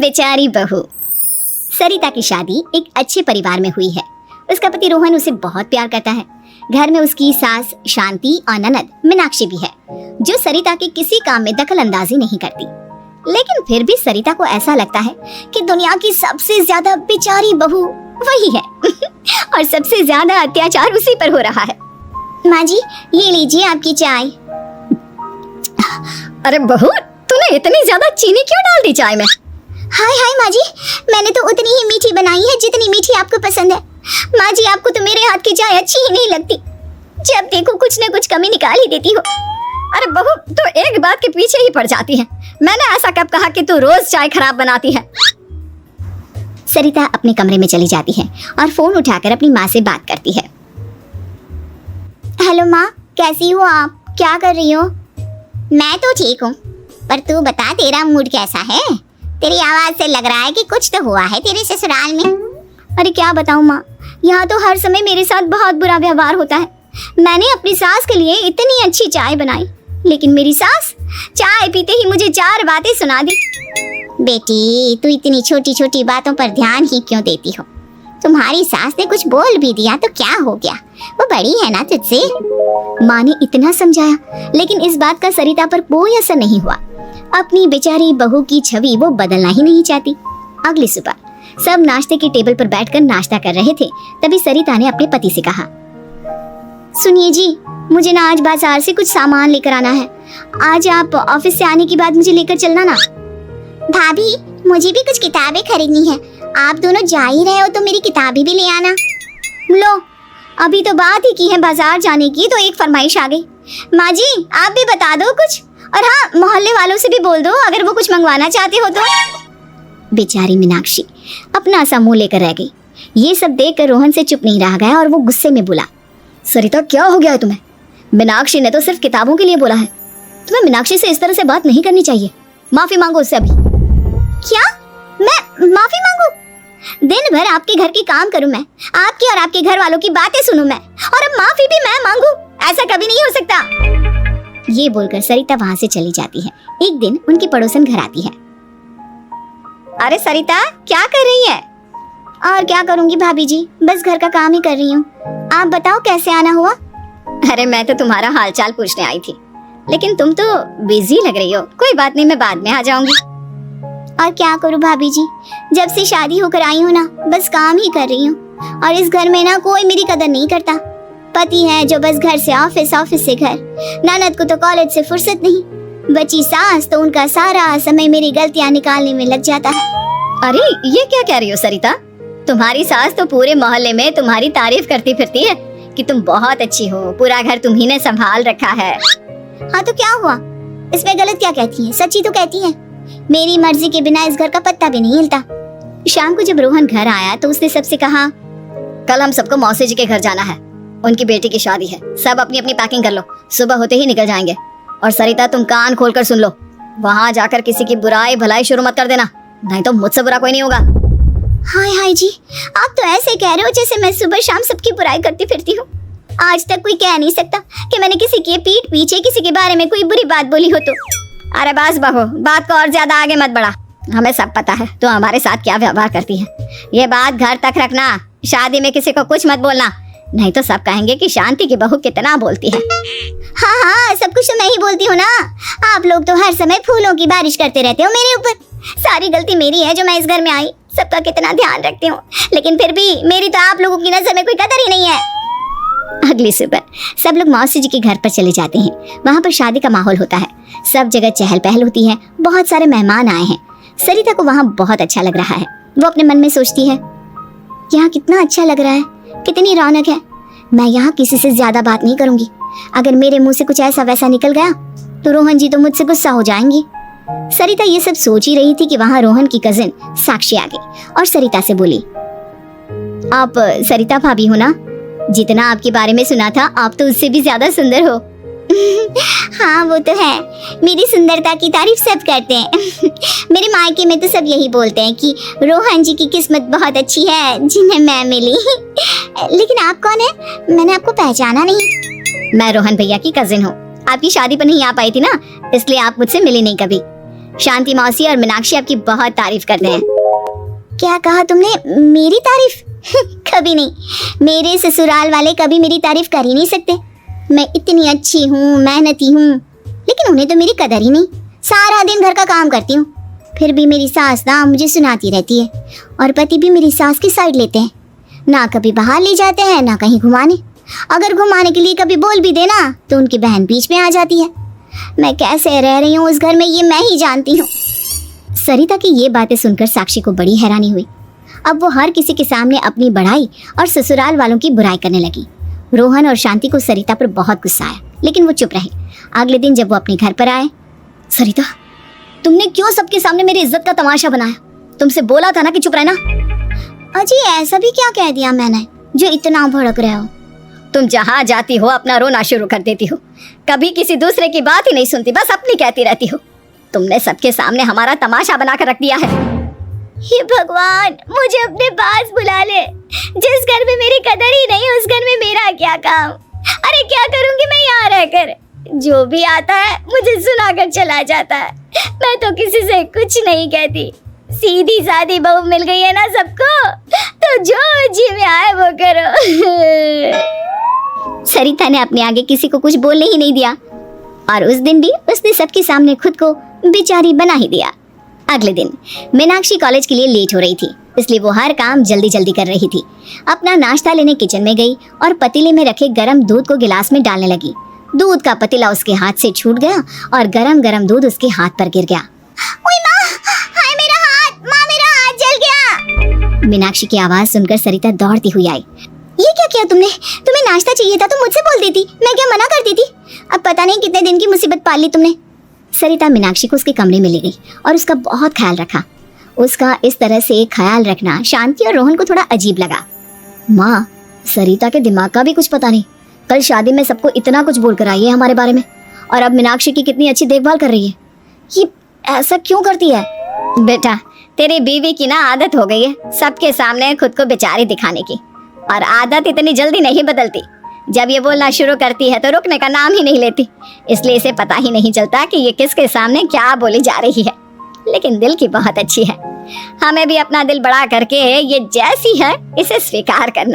बेचारी बहू। सरिता की शादी एक अच्छे परिवार में हुई है। उसका पति रोहन उसे बहुत प्यार करता है। घर में उसकी सास शांति और ननद मीनाक्षी भी है, जो सरिता के किसी काम में दखल अंदाजी नहीं करती। लेकिन फिर भी सरिता को ऐसा लगता है कि दुनिया की सबसे ज्यादा बेचारी बहू वही है और सबसे ज्यादा अत्याचार उसी पर हो रहा है। माँ जी, ये लीजिए आपकी चाय। अरे बहू, तूने इतनी ज्यादा चीनी क्यों डाल दी चाय में? हाय हाय माँ जी, मैंने तो उतनी ही मीठी बनाई है जितनी मीठी आपको पसंद है। माँ जी, आपको तो मेरे हाथ की चाय अच्छी ही नहीं लगती। जब देखो कुछ न कुछ कमी निकाल ही देती हो। अरे बहू, तो एक बात के पीछे ही पड़ जाती है। मैंने ऐसा कब कहा कि तू रोज चाय खराब बनाती है? सरिता अपने कमरे में चली जाती है और फोन उठाकर अपनी माँ से बात करती है। हेलो माँ, कैसी हो आप? क्या कर रही हो? मैं तो ठीक हूँ, पर तू बता, तेरा मूड कैसा है? तेरी आवाज से लग रहा है कि कुछ तो हुआ है तेरे ससुराल में। अरे क्या बताऊँ माँ, यहाँ तो हर समय मेरे साथ बहुत बुरा व्यवहार होता है। मैंने अपनी सास के लिए इतनी अच्छी चाय बनाई, लेकिन मेरी सास चाय पीते ही मुझे 4 बातें सुना दी। बेटी, तू इतनी छोटी छोटी बातों पर ध्यान ही क्यों देती हो? तुम्हारी सास ने कुछ बोल भी दिया तो क्या हो गया, वो बड़ी है ना तुझसे। माँ ने इतना समझाया, लेकिन इस बात का सरिता पर कोई असर नहीं हुआ। अपनी बेचारी बहू की छवि वो बदलना ही नहीं चाहती। अगली सुबह सब नाश्ते के टेबल पर बैठकर नाश्ता कर रहे थे। तभी सरिता ने अपने पति से कहा, सुनिए जी, मुझे ना आज बाजार से कुछ सामान लेकर आना है। आज आप ऑफिस से आने के बाद मुझे लेकर चलना ना। भाभी, मुझे भी कुछ किताबें खरीदनी है। आप दोनों जा ही रहे हो तो मेरी किताबें भी ले आना। लो, अभी तो बात ही की है बाजार जाने की, तो एक फरमाइश आ गई। माँ जी, आप भी बता दो कुछ, और हाँ, मोहल्ले वालों से भी बोल दो अगर वो कुछ मंगवाना चाहते हो तो। बेचारी मीनाक्षी अपना सा मुंह लेकर रह गई। ये सब देखकर रोहन से चुप नहीं रह गया और वो गुस्से में बोला, सरिता, क्या हो गया है तुम्हें? मीनाक्षी ने तो सिर्फ किताबों के लिए बोला है। तुम्हें मीनाक्षी से इस तरह से बात नहीं करनी चाहिए। माफी मांगो उससे अभी। क्या? मैं माफी मांगू? दिन भर आपके घर के काम करूं मैं, आपकी और आपके घर वालों की बातें सुनूं मैं, और अब माफी भी मैं मांगू? ऐसा कभी नहीं हो सकता। ये बोलकर सरिता वहां से चली जाती है। एक दिन उनकी पड़ोसन घर आती है। अरे सरिता, क्या कर रही है? और क्या करूंगी भाभी जी, बस घर का काम ही कर रही हूँ। आप बताओ कैसे आना हुआ? अरे मैं तो तुम्हारा हालचाल पूछने आई थी, लेकिन तुम तो बिजी लग रही हो। कोई बात नहीं, मैं बाद में आ जाऊंगी। और क्या करूं भाभी जी, जब से शादी होकर आई हूँ ना, बस काम ही कर रही हूँ। और इस घर में ना कोई मेरी कदर नहीं करता। पति है जो बस घर से ऑफिस, ऑफिस से घर। ननद को तो कॉलेज से फुर्सत नहीं। बची सास तो उनका सारा समय मेरी गलतियाँ निकालने में लग जाता है। अरे ये क्या कह रही हो सरिता? तुम्हारी सास तो पूरे मोहल्ले में तुम्हारी तारीफ करती फिरती है कि तुम बहुत अच्छी हो, पूरा घर तुम्ही ने संभाल रखा है। हाँ तो क्या हुआ, इसमें गलत क्या कहती है? सच्ची तो कहती है। मेरी मर्जी के बिना इस घर का पत्ता भी नहीं हिलता। शाम को जब रोहन घर आया तो उसने सबसे कहा, कल हम सबको मौसी जी के घर जाना है, उनकी बेटी की शादी है। सब अपनी अपनी पैकिंग कर लो, सुबह होते ही निकल जाएंगे। और सरिता, तुम कान खोलकर सुन लो, वहाँ जाकर किसी की बुराई भलाई शुरू मत कर देना, नहीं तो मुझसे बुरा कोई नहीं होगा। हाय हाय जी, आप तो ऐसे कह रहे हो जैसे मैं सुबह शाम सबकी बुराई करती फिरती हूँ। आज तक कोई कह नहीं सकता कि मैंने किसी के पीठ पीछे किसी के बारे में कोई बुरी बात बोली हो तो। अरे बस बहू, बात को और ज्यादा आगे मत बढ़ा। हमें सब पता है तो हमारे साथ क्या व्यवहार करती है। ये बात घर तक रखना, शादी में किसी को कुछ मत बोलना, नहीं तो सब कहेंगे कि शांति की बहू कितना बोलती है। हाँ हाँ, सब कुछ तो मैं ही बोलती हूँ ना। आप लोग तो हर समय फूलों की बारिश करते रहते हो मेरे ऊपर। सारी गलती मेरी है जो मैं इस घर में आई। सबका कितना ध्यान रखती हूँ, लेकिन फिर भी मेरी तो आप लोगों की नजर में कोई कदर ही नहीं है। अगली सुबह सब लोग मौसी जी के घर पर चले जाते हैं। वहाँ पर शादी का माहौल होता है, सब जगह चहल पहल होती है, बहुत सारे मेहमान आए हैं। सरिता को वहाँ बहुत अच्छा लग रहा है। वो अपने मन में सोचती है, यहाँ कितना अच्छा लग रहा है, कितनी रौनक है। मैं यहाँ किसी से ज्यादा बात नहीं करूंगी। अगर मेरे मुंह से कुछ ऐसा वैसा निकल गया तो रोहन जी तो मुझसे गुस्सा हो जाएंगी। सरिता ये सब सोच ही रही थी कि वहाँ रोहन की कजिन साक्षी आ गई और सरिता से बोली, आप सरिता भाभी हो ना? जितना आपके बारे में सुना था, आप तो उससे भी ज्यादा सुंदर हो। हाँ वो तो है, मेरी सुंदरता की तारीफ सब करते हैं। मेरे मायके में तो सब यही बोलते हैं कि रोहन जी की किस्मत बहुत अच्छी है जिन्हें मैं मिली। लेकिन आप कौन है? मैंने आपको पहचाना नहीं। मैं रोहन भैया की कजिन हूँ। आपकी शादी पर नहीं आ पाई थी ना, इसलिए आप मुझसे मिली नहीं कभी। शांति मौसी और मीनाक्षी आपकी बहुत तारीफ करते हैं। क्या कहा तुमने? मेरी तारीफ? कभी नहीं। मेरे ससुराल वाले कभी मेरी तारीफ कर ही नहीं सकते। मैं इतनी अच्छी हूँ, मेहनती हूँ, लेकिन उन्हें तो मेरी कदर ही नहीं। सारा दिन घर का काम करती हूँ, फिर भी मेरी सास ना मुझे सुनाती रहती है, और पति भी मेरी सास की साइड लेते हैं। ना कभी बाहर ले जाते हैं, ना कहीं घुमाने। अगर घुमाने के लिए कभी बोल भी देना तो उनकी बहन बीच में आ जाती है। मैं कैसे रह रही हूँ उस घर में, ये मैं ही जानती हूँ। सरिता की ये बातें सुनकर साक्षी को बड़ी हैरानी हुई। अब वो हर किसी के सामने अपनी बढ़ाई और ससुराल वालों की बुराई करने लगी। रोहन और शांति को सरिता पर बहुत गुस्सा आया, लेकिन वो चुप रहे। अगले दिन जब वो अपने घर पर आए, सरिता, तुमने क्यों सबके सामने मेरी इज्जत का तमाशा बनाया? तुमसे बोला था ना कि चुप रहना। अजी ऐसा भी क्या कह दिया मैंने जो इतना भड़क रहे हो? तुम जहाँ जाती हो अपना रोना शुरू कर देती हो, कभी किसी दूसरे की बात ही नहीं सुनती, बस अपनी कहती रहती हो। तुमने सबके सामने हमारा तमाशा बनाकर रख दिया है। हे भगवान, मुझे अपने पास बुला ले। जिस घर में मेरी कदर ही नहीं, उस घर में मेरा क्या काम? अरे क्या करूंगी मैं यहाँ रहकर? जो भी आता है मुझे सुनाकर चला जाता है। मैं तो किसी से कुछ नहीं कहती। सीधी सादी बहू मिल गई है ना सबको, तो जो जी में आए वो करो। सरिता ने अपने आगे किसी को कुछ बोलने ही नहीं दिया, और उस दिन भी उसने सबके सामने खुद को बेचारी बना ही दिया। अगले दिन मीनाक्षी कॉलेज के लिए लेट हो रही थी, इसलिए वो हर काम जल्दी जल्दी कर रही थी। अपना नाश्ता लेने किचन में गई और पतीले में रखे गरम दूध को गिलास में डालने लगी। दूध का पतीला उसके हाथ से छूट गया और गरम गरम दूध उसके हाथ पर गिर गया। ओए माँ, हाय मेरा हाथ, माँ मेरा हाथ जल गया। मीनाक्षी की आवाज सुनकर सरिता दौड़ती हुई आई। ये क्या किया तुमने? तुम्हें नाश्ता चाहिए था तो मुझसे बोल देती, मैं क्या मना करती थी? अब पता नहीं कितने दिन की मुसीबत पाल ली तुमने। सरिता मीनाक्षी को उसके कमरे में ले गई और उसका बहुत ख्याल रखा। उसका इस तरह से ख्याल रखना शांति और रोहन को थोड़ा अजीब लगा। माँ, सरिता के दिमाग का भी कुछ पता नहीं। कल शादी में सबको इतना कुछ बोल कर आई है हमारे बारे में, और अब मीनाक्षी की कितनी अच्छी देखभाल कर रही है। ये ऐसा क्यों करती है? बेटा, तेरी बीवी की ना आदत हो गई है सबके सामने खुद को बेचारी दिखाने की, और आदत इतनी जल्दी नहीं बदलती। जब ये बोलना शुरू करती है तो रुकने का नाम ही नहीं लेती, इसलिए इसे पता ही नहीं चलता कि ये किसके सामने क्या बोली जा रही है। लेकिन दिल की बहुत अच्छी है। हमें भी अपना दिल बड़ा करके ये जैसी है इसे स्वीकार करना